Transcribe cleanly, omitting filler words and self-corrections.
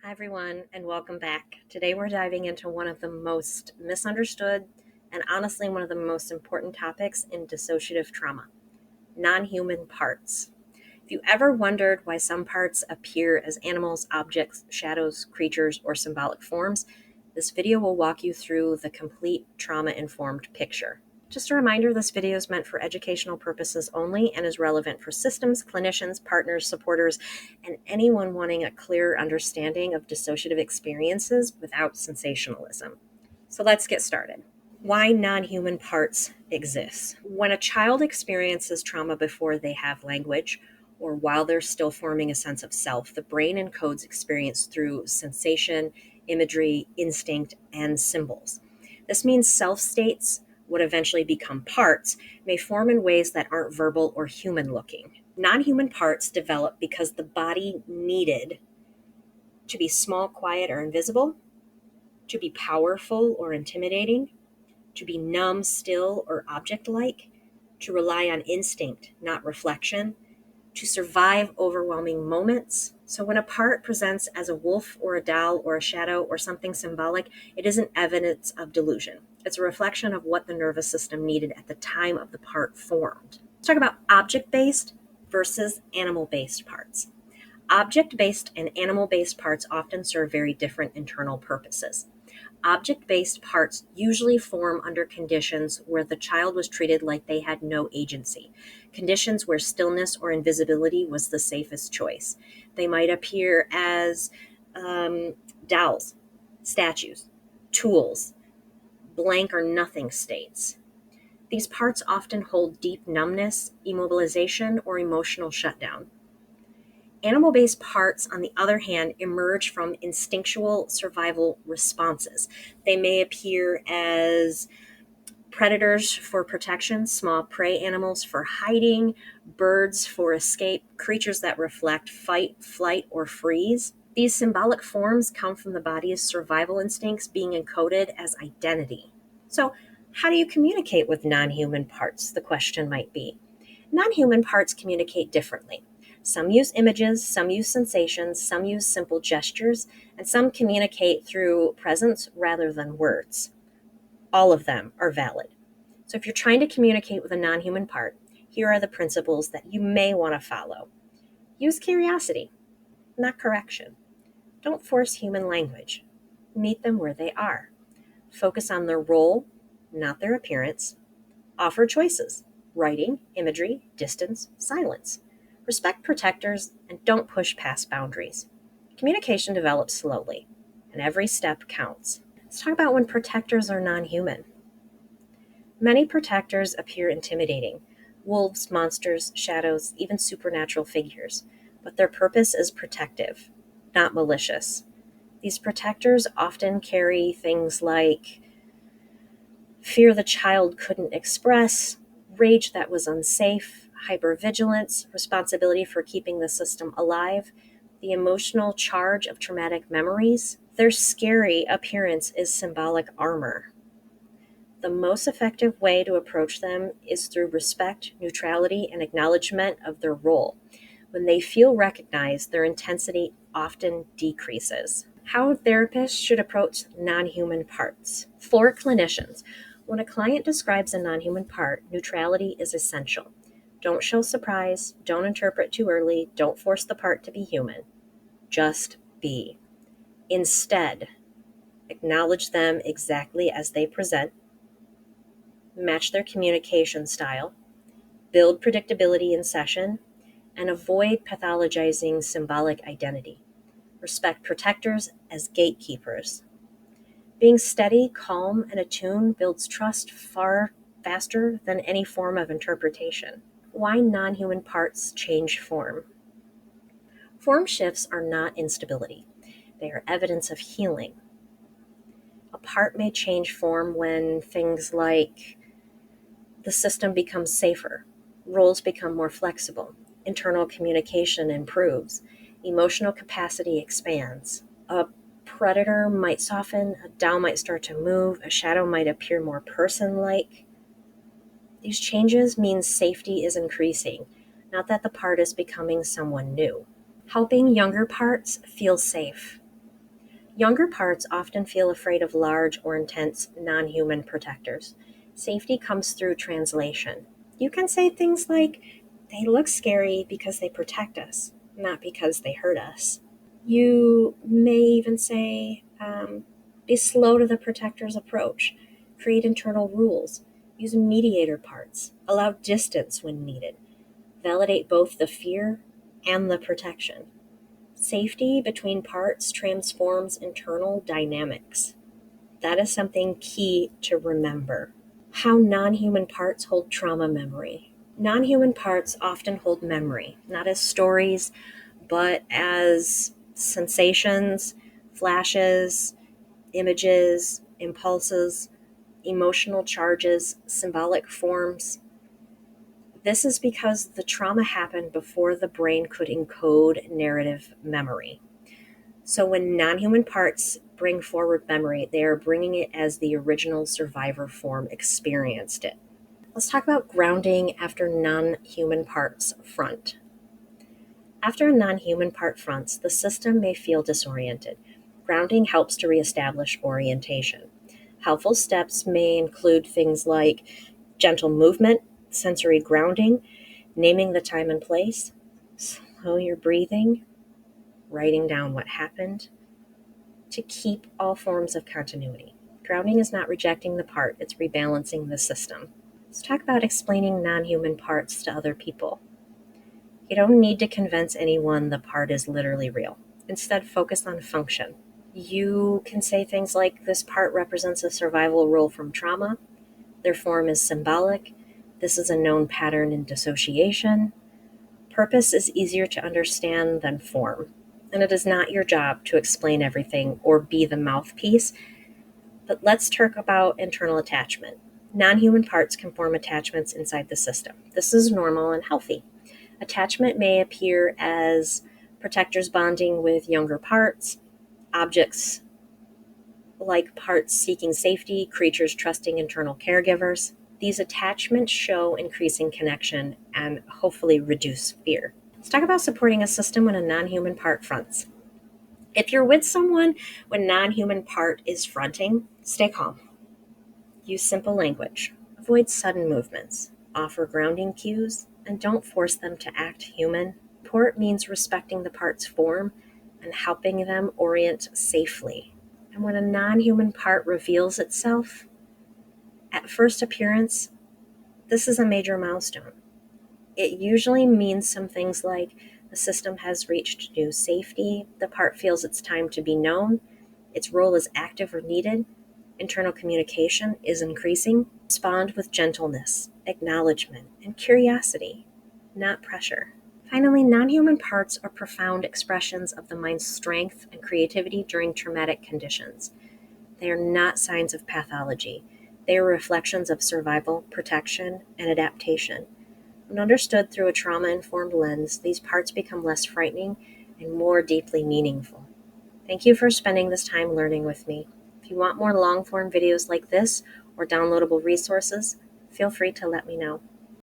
Hi, everyone, and welcome back. Today we're diving into one of the most misunderstood and honestly one of the most important topics in dissociative trauma, non-human parts. If you ever wondered why some parts appear as animals, objects, shadows, creatures, or symbolic forms, this video will walk you through the complete trauma-informed picture. Just a reminder, this video is meant for educational purposes only and is relevant for systems, clinicians, partners, supporters, and anyone wanting a clearer understanding of dissociative experiences without sensationalism. So let's get started. Why non-human parts exist. When a child experiences trauma before they have language, or while they're still forming a sense of self, the brain encodes experience through sensation, imagery, instinct, and symbols. This means self states, what eventually become parts, may form in ways that aren't verbal or human looking. Non-human parts develop because the body needed to be small, quiet, or invisible, to be powerful or intimidating, to be numb, still, or object-like, to rely on instinct, not reflection, to survive overwhelming moments. So when a part presents as a wolf or a doll or a shadow or something symbolic, it isn't evidence of delusion. It's a reflection of what the nervous system needed at the time of the part formed. Let's talk about object-based versus animal-based parts. Object-based and animal-based parts often serve very different internal purposes. Object-based parts usually form under conditions where the child was treated like they had no agency, conditions where stillness or invisibility was the safest choice. They might appear as dolls, statues, tools, blank or nothing states. These parts often hold deep numbness, immobilization, or emotional shutdown. Animal-based parts, on the other hand, emerge from instinctual survival responses. They may appear as predators for protection, small prey animals for hiding, birds for escape, creatures that reflect fight, flight, or freeze. These symbolic forms come from the body's survival instincts being encoded as identity. So, how do you communicate with non-human parts? The question might be. Non-human parts communicate differently. Some use images, some use sensations, some use simple gestures, and some communicate through presence rather than words. All of them are valid. So if you're trying to communicate with a non-human part, here are the principles that you may want to follow. Use curiosity, not correction. Don't force human language. Meet them where they are. Focus on their role, not their appearance. Offer choices: writing, imagery, distance, silence. Respect protectors and don't push past boundaries. Communication develops slowly, and every step counts. Let's talk about when protectors are non-human. Many protectors appear intimidating: wolves, monsters, shadows, even supernatural figures. But their purpose is protective, not malicious. These protectors often carry things like fear the child couldn't express, rage that was unsafe, hypervigilance, responsibility for keeping the system alive, the emotional charge of traumatic memories. Their scary appearance is symbolic armor. The most effective way to approach them is through respect, neutrality, and acknowledgement of their role. When they feel recognized, their intensity often decreases. How therapists should approach non-human parts. For clinicians, when a client describes a non-human part, neutrality is essential. Don't show surprise, don't interpret too early, don't force the part to be human. Just be. Instead, acknowledge them exactly as they present, match their communication style, build predictability in session, and avoid pathologizing symbolic identity. Respect protectors as gatekeepers. Being steady, calm, and attuned builds trust far faster than any form of interpretation. Why non-human parts change form. Form shifts are not instability. They are evidence of healing. A part may change form when things like the system becomes safer, roles become more flexible, internal communication improves, emotional capacity expands. A predator might soften, a doll might start to move, a shadow might appear more person-like. These changes mean safety is increasing, not that the part is becoming someone new. Helping younger parts feel safe. Younger parts often feel afraid of large or intense non-human protectors. Safety comes through translation. You can say things like, they look scary because they protect us, not because they hurt us. You may even say, be slow to the protector's approach, create internal rules, use mediator parts, allow distance when needed, validate both the fear and the protection. Safety between parts transforms internal dynamics. That is something key to remember. How non-human parts hold trauma memory. Non-human parts often hold memory, not as stories, but as sensations, flashes, images, impulses, emotional charges, symbolic forms. This is because the trauma happened before the brain could encode narrative memory. So when non-human parts bring forward memory, they are bringing it as the original survivor form experienced it. Let's talk about grounding after non-human parts front. After a non-human part fronts, the system may feel disoriented. Grounding helps to reestablish orientation. Helpful steps may include things like gentle movement, sensory grounding, naming the time and place, slow your breathing, writing down what happened, to keep all forms of continuity. Grounding is not rejecting the part, it's rebalancing the system. Let's talk about explaining non-human parts to other people. You don't need to convince anyone the part is literally real. Instead, focus on function. You can say things like, this part represents a survival role from trauma. Their form is symbolic. This is a known pattern in dissociation. Purpose is easier to understand than form. And it is not your job to explain everything or be the mouthpiece. But let's talk about internal attachment. Non-human parts can form attachments inside the system. This is normal and healthy. Attachment may appear as protectors bonding with younger parts, objects like parts seeking safety, creatures trusting internal caregivers. These attachments show increasing connection and hopefully reduce fear. Let's talk about supporting a system when a non-human part fronts. If you're with someone when non-human part is fronting, stay calm. Use simple language. Avoid sudden movements. Offer grounding cues, and don't force them to act human. Support means respecting the part's form and helping them orient safely. And when a non-human part reveals itself, at first appearance, this is a major milestone. It usually means some things like the system has reached new safety, the part feels it's time to be known, its role is active or needed, internal communication is increasing. Respond with gentleness, acknowledgement, and curiosity, not pressure. Finally, non-human parts are profound expressions of the mind's strength and creativity during traumatic conditions. They are not signs of pathology. They are reflections of survival, protection, and adaptation. When understood through a trauma-informed lens, these parts become less frightening and more deeply meaningful. Thank you for spending this time learning with me. If you want more long-form videos like this or downloadable resources, feel free to let me know.